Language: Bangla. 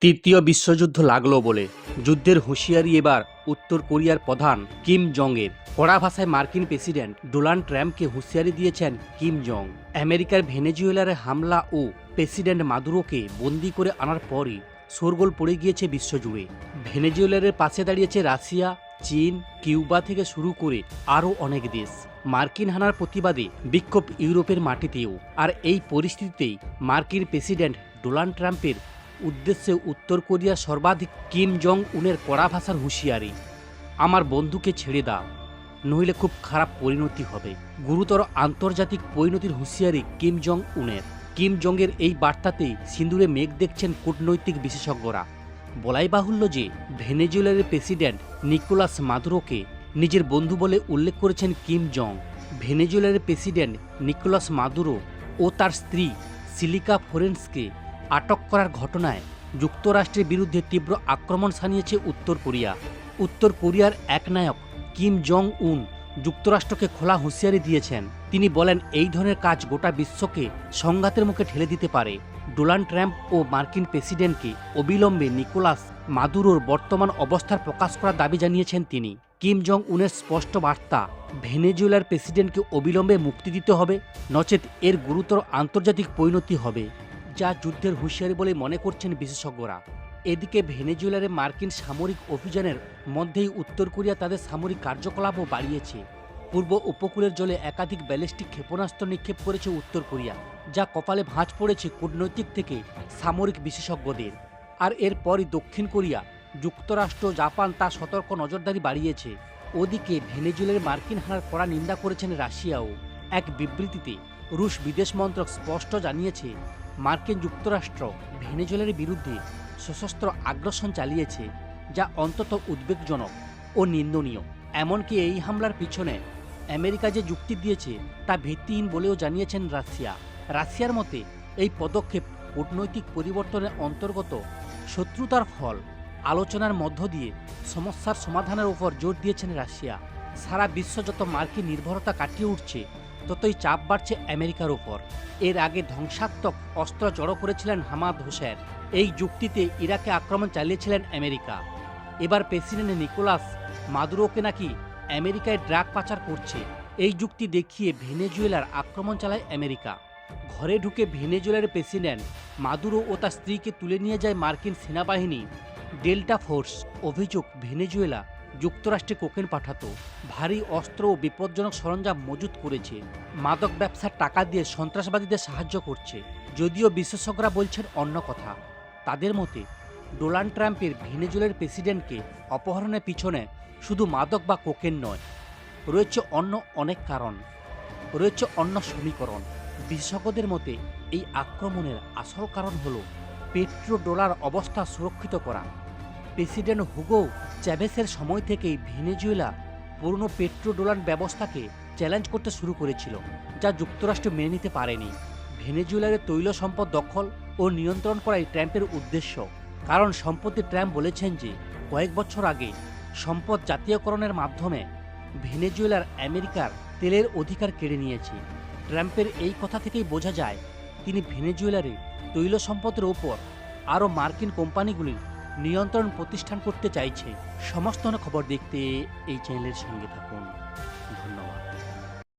তৃতীয় বিশ্বযুদ্ধ লাগলো বলে যুদ্ধের হুঁশিয়ারি এবার উত্তর কোরিয়ার প্রধান কিম জং-এর। কড়া ভাষায় মার্কিন প্রেসিডেন্ট ডোনাল্ড ট্রাম্পকে হুঁশিয়ারি দিয়েছেন কিম জং। আমেরিকার ভেনেজুয়েলার হামলা ও প্রেসিডেন্ট মাদুরোকে বন্দি করে আনার পরই শোরগোল পড়ে গিয়েছে বিশ্বজুড়ে। ভেনেজুয়েলার পাশে দাঁড়িয়েছে রাশিয়া, চীন, কিউবা থেকে শুরু করে আরও অনেক দেশ। মার্কিন হানার প্রতিবাদে বিক্ষোভ ইউরোপের মাটিতেও। আর এই পরিস্থিতিতেই মার্কিন প্রেসিডেন্ট ডোনাল্ড ট্রাম্পের উদ্দেশ্যে উত্তর কোরিয়ার সর্বাধিক কিম জং উনের কড়া ভাষার হুঁশিয়ারি, আমার বন্ধুকে ছেড়ে দাও, নইলে খুব খারাপ পরিণতি হবে। গুরুতর আন্তর্জাতিক পরিণতির হুঁশিয়ারি কিম জং উনের। কিম জংয়ের এই বার্তাতেই সিঁদুরে মেঘ দেখছেন কূটনৈতিক বিশেষজ্ঞরা। বলাই বাহুল্য যে ভেনেজুয়েলার প্রেসিডেন্ট নিকোলাস মাদুরোকে নিজের বন্ধু বলে উল্লেখ করেছেন কিম জং। ভেনেজুয়েলার প্রেসিডেন্ট নিকোলাস মাদুরো ও তার স্ত্রী সিলিকা ফোরেন্সকে আটক করার ঘটনায় যুক্তরাষ্ট্রের বিরুদ্ধে তীব্র আক্রমণ শানিয়েছে উত্তর কোরিয়া। উত্তর কোরিয়ার একনায়ক কিম জং উন যুক্তরাষ্ট্রকে খোলা হুঁশিয়ারি দিয়েছেন। তিনি বলেন, এই ধরনের কাজ গোটা বিশ্বকে সংঘাতের মুখে ঠেলে দিতে পারে। ডোনাল্ড ট্রাম্প ও মার্কিন প্রেসিডেন্টকে অবিলম্বে নিকোলাস মাদুরোর বর্তমান অবস্থার প্রকাশ করার দাবি জানিয়েছেন তিনি। কিম জং উনের স্পষ্ট বার্তা, ভেনেজুয়েলার প্রেসিডেন্টকে অবিলম্বে মুক্তি দিতে হবে, নচেত এর গুরুতর আন্তর্জাতিক পরিণতি হবে, যা যুদ্ধের হুঁশিয়ারি বলে মনে করছেন বিশেষজ্ঞরা। এদিকে ভেনেজুয়েলার মার্কিন সামরিক অভিযানের মধ্যেই উত্তর কোরিয়া তাদের সামরিক কার্যকলাপও বাড়িয়েছে। পূর্ব উপকূলের জলে একাধিক ব্যালিস্টিক ক্ষেপণাস্ত্র নিক্ষেপ করেছে উত্তর কোরিয়া, যা কপালে ভাঁজ পড়েছে কূটনৈতিক থেকে সামরিক বিশেষজ্ঞদের। আর এরপরই দক্ষিণ কোরিয়া, যুক্তরাষ্ট্র, জাপান তার সতর্ক নজরদারি বাড়িয়েছে। ওদিকে ভেনেজুয়েলার মার্কিন হানার কড়া নিন্দা করেছেন রাশিয়াও। এক বিবৃতিতে রুশ বিদেশ মন্ত্রক স্পষ্ট জানিয়েছে, মার্কিন যুক্তরাষ্ট্র ভেনেজুয়েলার বিরুদ্ধে সশস্ত্র আগ্রাসন চালিয়েছে, যা অন্তত উদ্বেগজনক ও নিন্দনীয়। এমনকি এই হামলার পিছনে আমেরিকা যে যুক্তি দিয়েছে তা ভিত্তিহীন বলেও জানিয়েছেন রাশিয়া। রাশিয়ার মতে এই পদক্ষেপ কূটনৈতিক পরিবর্তনের অন্তর্গত, শত্রুতার ফল আলোচনার মধ্য দিয়ে সমস্যার সমাধানের উপর জোর দিয়েছেন রাশিয়া। সারা বিশ্ব যত মার্কিন নির্ভরতা কাটিয়ে উঠছে, ততই চাপ বাড়ছে আমেরিকার উপর। এর আগে ধ্বংসাত্মক অস্ত্র জড়ো করেছিলেন হামাদ হোসেন। এই যুক্তিতে ইরাকে আক্রমণ চালিয়েছিলেন আমেরিকা। এবার প্রেসিডেন্ট নিকোলাস মাদুরোকে নাকি আমেরিকায় ড্রাগ পাচার করছে, এই যুক্তি দেখিয়ে ভেনেজুয়েলার আক্রমণ চালায় আমেরিকা। ঘরে ঢুকে ভেনেজুয়েলার প্রেসিডেন্ট মাদুরো ও তার স্ত্রীকে তুলে নিয়ে যায় মার্কিন সেনাবাহিনী ডেল্টা ফোর্স। অভিযোগ, ভেনেজুয়েলা যুক্তরাষ্ট্রে কোকেন পাঠাতো, ভারী অস্ত্র ও বিপজ্জনক সরঞ্জাম মজুত করেছে, মাদক ব্যবসার টাকা দিয়ে সন্ত্রাসবাদীদের সাহায্য করছে। যদিও বিশেষজ্ঞরা বলছেন অন্য কথা। তাদের মতে ডোনাল্ড ট্রাম্পের ভেনেজুয়েলার প্রেসিডেন্টকে অপহরণের পিছনে শুধু মাদক বা কোকেন নয়, রয়েছে অন্য অনেক কারণ, রয়েছে অন্য সমীকরণ। বিশেষজ্ঞদের মতে এই আক্রমণের আসল কারণ হল পেট্রো ডলার অবস্থা সুরক্ষিত করা। প্রেসিডেন্ট হুগো চ্যাভেসের সময় থেকেই ভেনেজুয়েলা পুরনো পেট্রো ডলার ব্যবস্থাকে চ্যালেঞ্জ করতে শুরু করেছিল, যা যুক্তরাষ্ট্র মেনে নিতে পারেনি। ভেনেজুয়েলার তৈল সম্পদ দখল ও নিয়ন্ত্রণ করাই ট্রাম্পের উদ্দেশ্য। কারণ সম্প্রতি ট্রাম্প বলেছেন যে কয়েক বছর আগে সম্পদ জাতীয়করণের মাধ্যমে ভেনেজুয়েলার আমেরিকার তেলের অধিকার কেড়ে নিয়েছে। ট্রাম্পের এই কথা থেকেই বোঝা যায় তিনি ভেনেজুয়েলারে তৈল সম্পদের ওপর আরও মার্কিন কোম্পানিগুলির নিয়ন্ত্রণ প্রতিষ্ঠান করতে চাইছে। সমস্ত খবর দেখতে এই চ্যানেলের সঙ্গে থাকুন। ধন্যবাদ।